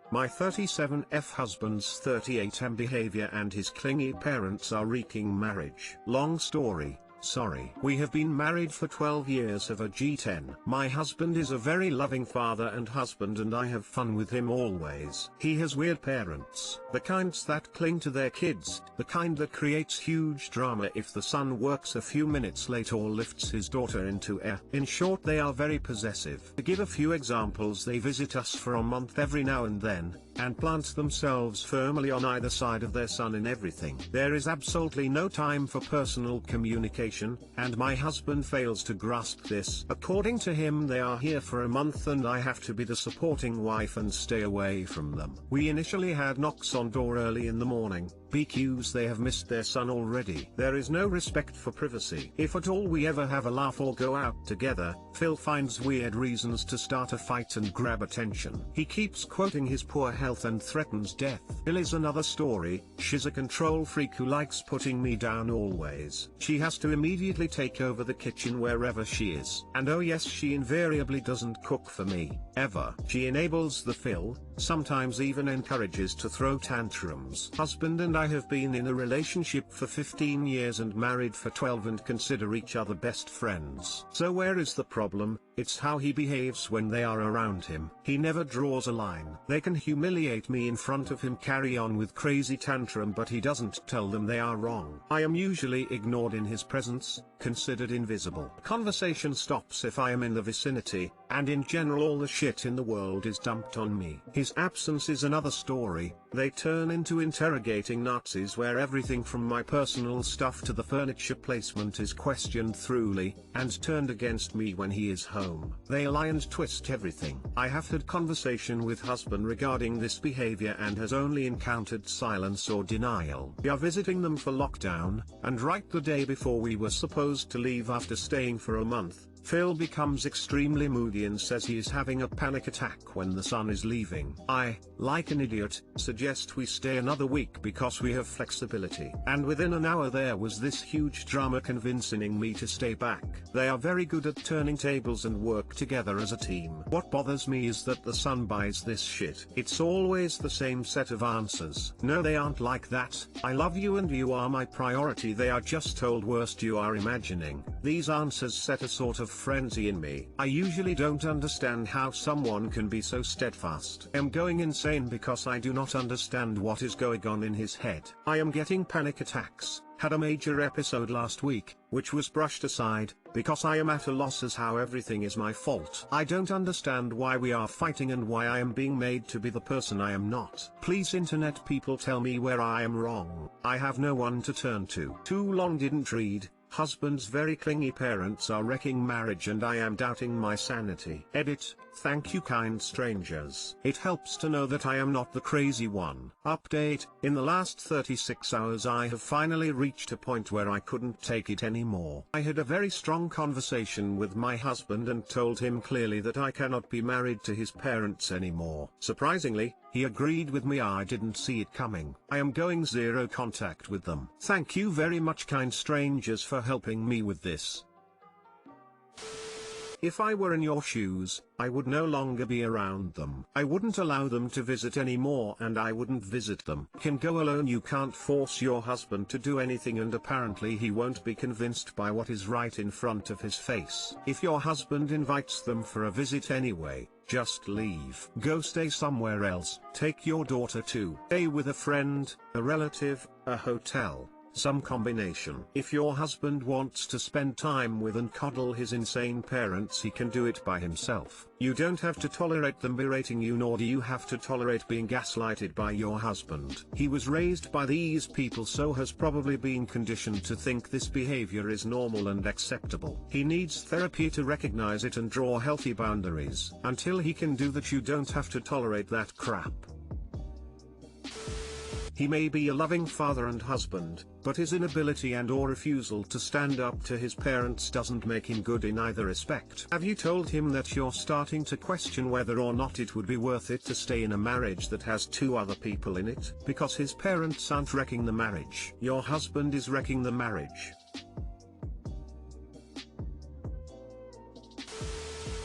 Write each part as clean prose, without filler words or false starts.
My 37F husband's 38M behavior and his clingy parents are wreaking marriage. Long story. Sorry. We have been married for 12 years, have a G10. My husband is a very loving father and husband, and I have fun with him always. He has weird parents. The kinds that cling to their kids. The kind that creates huge drama if the son works a few minutes late or lifts his daughter into air. In short, they are very possessive. To give a few examples, they visit us for a month every now and then, and plant themselves firmly on either side of their son in everything. There is absolutely no time for personal communication, and my husband fails to grasp this. According to him, they are here for a month and I have to be the supporting wife and stay away from them. We initially had knocks on door early in the morning. BQs, they have missed their son already. There is no respect for privacy. If at all we ever have a laugh or go out together, Phil finds weird reasons to start a fight and grab attention. He keeps quoting his poor health and threatens death. Phil is another story. She's a control freak who likes putting me down always. She has to immediately take over the kitchen wherever she is. And oh yes, she invariably doesn't cook for me, ever. She enables the Phil, sometimes even encourages to throw tantrums. Husband and I have been in a relationship for 15 years and married for 12 and consider each other best friends. So where is the problem? It's how he behaves when they are around him. He never draws a line. They can humiliate me in front of him, carry on with crazy tantrum, but he doesn't tell them they are wrong. I am usually ignored in his presence, considered invisible. Conversation stops if I am in the vicinity, and in general all the shit in the world is dumped on me. His absence is another story. They turn into interrogating Nazis where everything from my personal stuff to the furniture placement is questioned thoroughly, and turned against me when he is home. They lie and twist everything. I have had conversation with husband regarding this behavior and has only encountered silence or denial. We are visiting them for lockdown, and right the day before we were supposed to leave after staying for a month, Phil becomes extremely moody and says he is having a panic attack when the son is leaving. I, like an idiot, suggest we stay another week because we have flexibility. And within an hour there was this huge drama convincing me to stay back. They are very good at turning tables and work together as a team. What bothers me is that the son buys this shit. It's always the same set of answers. No, they aren't like that. I love you and you are my priority. They are just told worst you are imagining. These answers set a sort of frenzy in me. I usually don't understand how someone can be so steadfast. I'm going insane because I do not understand what is going on in his head. I am getting panic attacks. Had a major episode last week, which was brushed aside, because I am at a loss as how everything is my fault. I don't understand why we are fighting and why I am being made to be the person I am not. Please internet people tell me where I am wrong. I have no one to turn to. Too long didn't read. Husband's very clingy parents are wrecking marriage and I am doubting my sanity. Edit, thank you kind strangers. It helps to know that I am not the crazy one. Update, in the last 36 hours I have finally reached a point where I couldn't take it anymore. I had a very strong conversation with my husband and told him clearly that I cannot be married to his parents anymore. Surprisingly, he agreed with me. I didn't see it coming. I am going zero contact with them. Thank you very much kind strangers for helping me with this. If I were in your shoes, I would no longer be around them. I wouldn't allow them to visit anymore and I wouldn't visit them. You can go alone. You can't force your husband to do anything and apparently he won't be convinced by what is right in front of his face. If your husband invites them for a visit anyway, just leave. Go stay somewhere else. Take your daughter to stay with a friend, a relative, a hotel. Some combination. If your husband wants to spend time with and cuddle his insane parents, he can do it by himself. You don't have to tolerate them berating you, nor do you have to tolerate being gaslighted by your husband. He was raised by these people, so has probably been conditioned to think this behavior is normal and acceptable. He needs therapy to recognize it and draw healthy boundaries. Until he can do that, you don't have to tolerate that crap. He may be a loving father and husband, but his inability and/or refusal to stand up to his parents doesn't make him good in either respect. Have you told him that you're starting to question whether or not it would be worth it to stay in a marriage that has two other people in it? Because his parents aren't wrecking the marriage. Your husband is wrecking the marriage.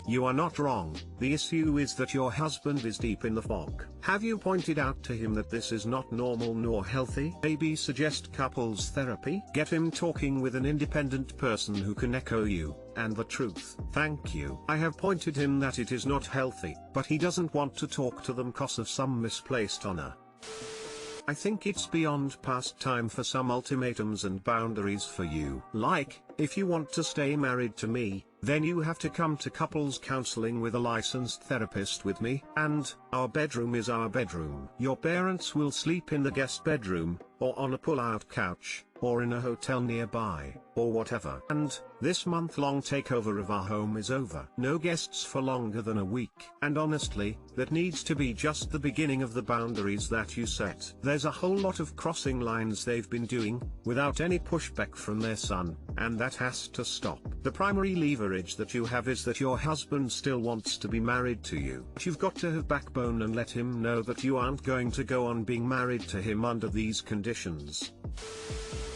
You are not wrong. The issue is that your husband is deep in the fog. Have you pointed out to him that this is not normal nor healthy? Maybe suggest couples therapy? Get him talking with an independent person who can echo you and the truth. Thank you. I have pointed him that it is not healthy, but he doesn't want to talk to them cause of some misplaced honor. I think it's beyond past time for some ultimatums and boundaries for you. Like, if you want to stay married to me, then you have to come to couples counseling with a licensed therapist with me, and our bedroom is our bedroom. Your parents will sleep in the guest bedroom, or on a pull-out couch, or in a hotel nearby, or whatever. And this month-long takeover of our home is over. No guests for longer than a week. And honestly, that needs to be just the beginning of the boundaries that you set. There's a whole lot of crossing lines they've been doing, without any pushback from their son, and that has to stop. The primary leverage that you have is that your husband still wants to be married to you. But you've got to have backbone and let him know that you aren't going to go on being married to him under these conditions.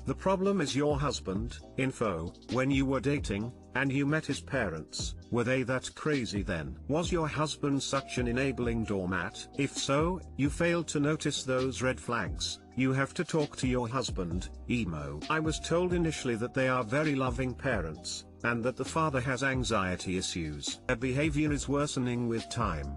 The problem is your husband. Info: when you were dating, and you met his parents, were they that crazy then? Was your husband such an enabling doormat? If so, you failed to notice those red flags. You have to talk to your husband, emo. I was told initially that they are very loving parents, and that the father has anxiety issues. Their behavior is worsening with time.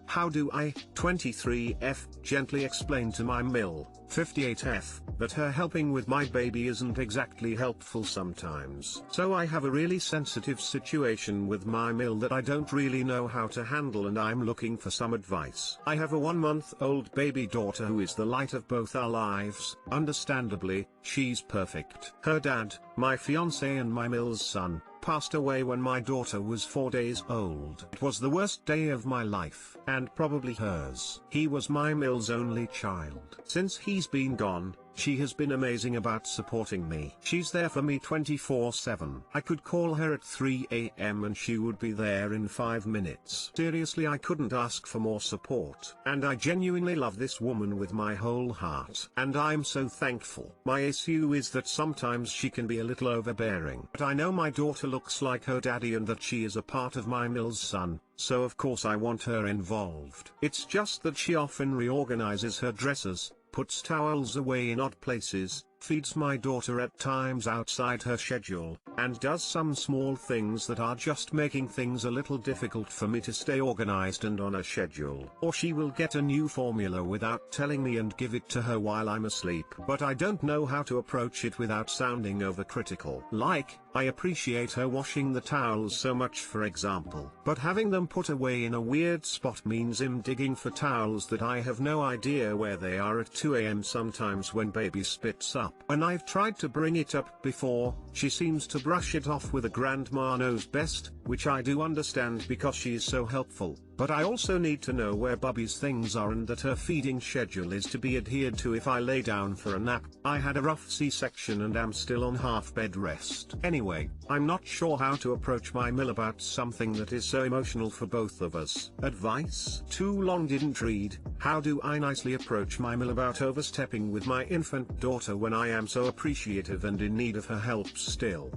How do I, 23F, gently explain to my Mill, 58F, that her helping with my baby isn't exactly helpful sometimes? So I have a really sensitive situation with my Mill that I don't really know how to handle, and I'm looking for some advice. I have a 1-month-old baby daughter who is the light of both our lives. Understandably, she's perfect. Her dad, my fiance and my Mill's son, passed away when my daughter was 4 days old. It was the worst day of my life, and probably hers. He was my Mill's only child. Since he's been gone, she has been amazing about supporting me. She's there for me 24/7. I could call her at 3 AM and she would be there in 5 minutes. Seriously, I couldn't ask for more support. And I genuinely love this woman with my whole heart. And I'm so thankful. My issue is that sometimes she can be a little overbearing. But I know my daughter looks like her daddy and that she is a part of my Mill's son, so of course I want her involved. It's just that she often reorganizes her dressers, puts towels away in odd places, feeds my daughter at times outside her schedule, and does some small things that are just making things a little difficult for me to stay organized and on a schedule. Or she will get a new formula without telling me and give it to her while I'm asleep. But I don't know how to approach it without sounding overcritical. Like, I appreciate her washing the towels so much, for example, but having them put away in a weird spot means him digging for towels that I have no idea where they are at 2 AM sometimes when baby spits up. When I've tried to bring it up before, she seems to brush it off with a grandma knows best, which I do understand because she is so helpful. But I also need to know where Bubby's things are and that her feeding schedule is to be adhered to if I lay down for a nap. I had a rough C-section and am still on half bed rest. Anyway, I'm not sure how to approach my Mill about something that is so emotional for both of us. Advice? Too long didn't read. How do I nicely approach my Mill about overstepping with my infant daughter when I am so appreciative and in need of her help still?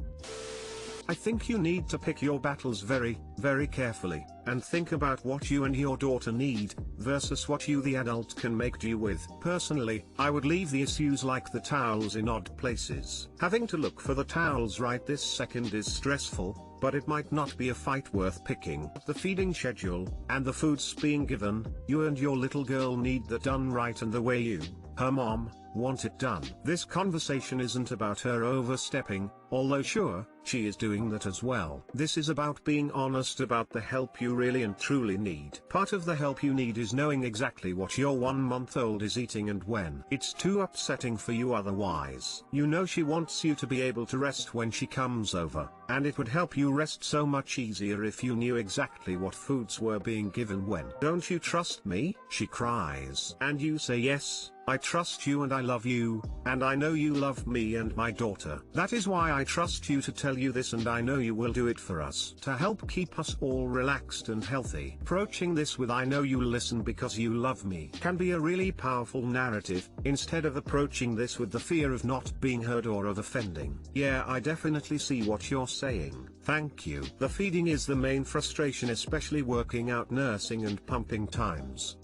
I think you need to pick your battles very, very carefully, and think about what you and your daughter need, versus what you the adult can make do with. Personally, I would leave the issues like the towels in odd places. Having to look for the towels right this second is stressful, but it might not be a fight worth picking. The feeding schedule, and the foods being given, you and your little girl need that done right and the way you, her mom, want it done. This conversation isn't about her overstepping, although sure, she is doing that as well. This is about being honest about the help you really and truly need. Part of the help you need is knowing exactly what your 1-month-old is eating and when. It's too upsetting for you otherwise. You know she wants you to be able to rest when she comes over, and it would help you rest so much easier if you knew exactly what foods were being given when. Don't you trust me? She cries. And you say yes. I trust you and I love you, and I know you love me and my daughter. That is why I trust you to tell you this, and I know you will do it for us. To help keep us all relaxed and healthy. Approaching this with "I know you'll listen because you love me" can be a really powerful narrative, instead of approaching this with the fear of not being heard or of offending. Yeah, I definitely see what you're saying, thank you. The feeding is the main frustration, especially working out nursing and pumping times.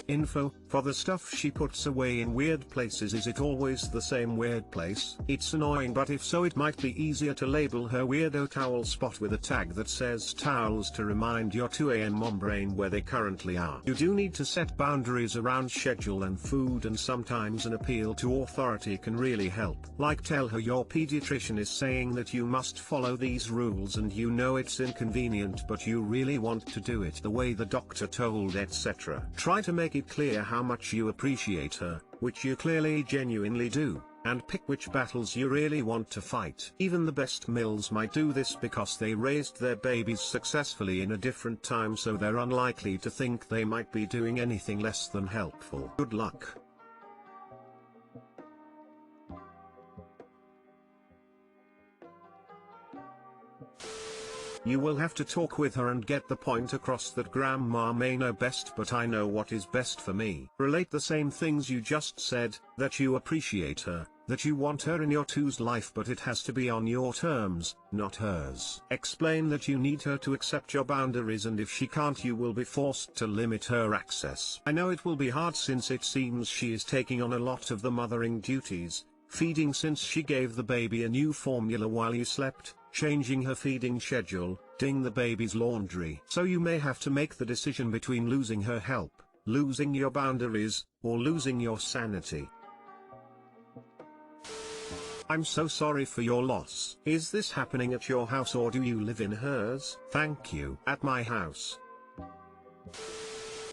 Info, for the stuff she puts away in weird places, is it always the same weird place? It's annoying, but if so, it might be easier to label her weirdo towel spot with a tag that says towels to remind your 2 AM mom brain where they currently are. You do need to set boundaries around schedule and food, and sometimes an appeal to authority can really help. Like tell her your pediatrician is saying that you must follow these rules and you know it's inconvenient but you really want to do it the way the doctor told, etc. Try to make it clear how much you appreciate her, which you clearly genuinely do, and pick which battles you really want to fight. Even the best mills might do this because they raised their babies successfully in a different time, so they're unlikely to think they might be doing anything less than helpful. Good luck. You will have to talk with her and get the point across that grandma may know best, but I know what is best for me. Relate the same things you just said, that you appreciate her, that you want her in your two's life, but it has to be on your terms, not hers. Explain that you need her to accept your boundaries, and if she can't, you will be forced to limit her access. I know it will be hard since it seems she is taking on a lot of the mothering duties, feeding since she gave the baby a new formula while you slept, changing her feeding schedule, doing the baby's laundry. So you may have to make the decision between losing her help, losing your boundaries, or losing your sanity. I'm so sorry for your loss. Is this happening at your house or do you live in hers? Thank you. At my house.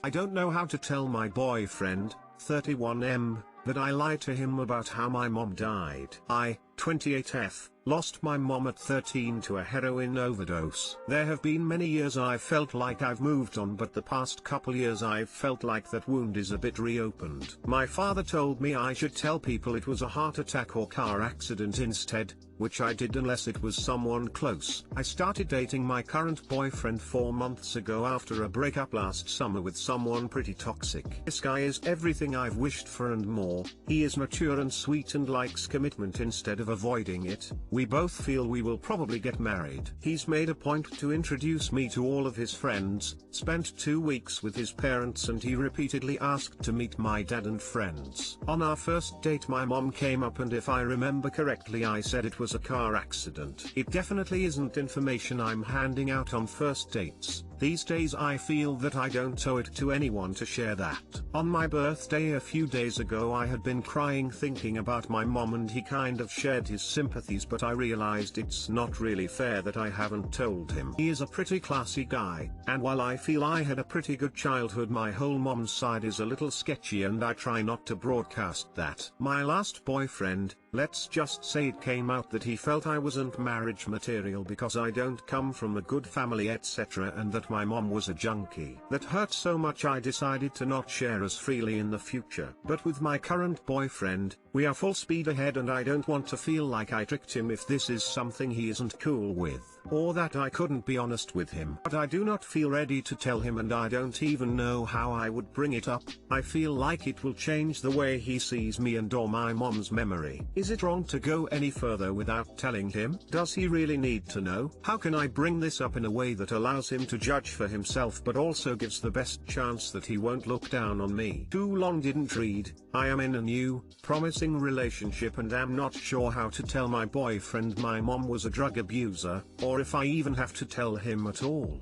I don't know how to tell my boyfriend, 31M, that I lied to him about how my mom died. I, 28F, lost my mom at 13 to a heroin overdose. There have been many years I've felt like I've moved on, but the past couple years I've felt like that wound is a bit reopened. My father told me I should tell people it was a heart attack or car accident instead, which I did unless it was someone close. I started dating my current boyfriend 4 months ago after a breakup last summer with someone pretty toxic. This guy is everything I've wished for and more. He is mature and sweet and likes commitment instead of avoiding it. We both feel we will probably get married. He's made a point to introduce me to all of his friends, spent 2 weeks with his parents, and he repeatedly asked to meet my dad and friends. On our first date my mom came up, and if I remember correctly I said it was a car accident. It definitely isn't information I'm handing out on first dates. These days I feel that I don't owe it to anyone to share that. On my birthday a few days ago I had been crying thinking about my mom, and he kind of shared his sympathies, but I realized it's not really fair that I haven't told him. He is a pretty classy guy, and while I feel I had a pretty good childhood, my whole mom's side is a little sketchy and I try not to broadcast that. My last boyfriend, let's just say it came out that he felt I wasn't marriage material because I don't come from a good family etc, and that my mom was a junkie. That hurt so much I decided to not share as freely in the future. But with my current boyfriend, we are full speed ahead, and I don't want to feel like I tricked him if this is something he isn't cool with, or that I couldn't be honest with him. But I do not feel ready to tell him, and I don't even know how I would bring it up. I feel like it will change the way he sees me and or my mom's memory. Is it wrong to go any further without telling him? Does he really need to know? How can I bring this up in a way that allows him to judge for himself but also gives the best chance that he won't look down on me? Too long didn't read. I am in a new, promising relationship and am not sure how to tell my boyfriend my mom was a drug abuser, or if I even have to tell him at all.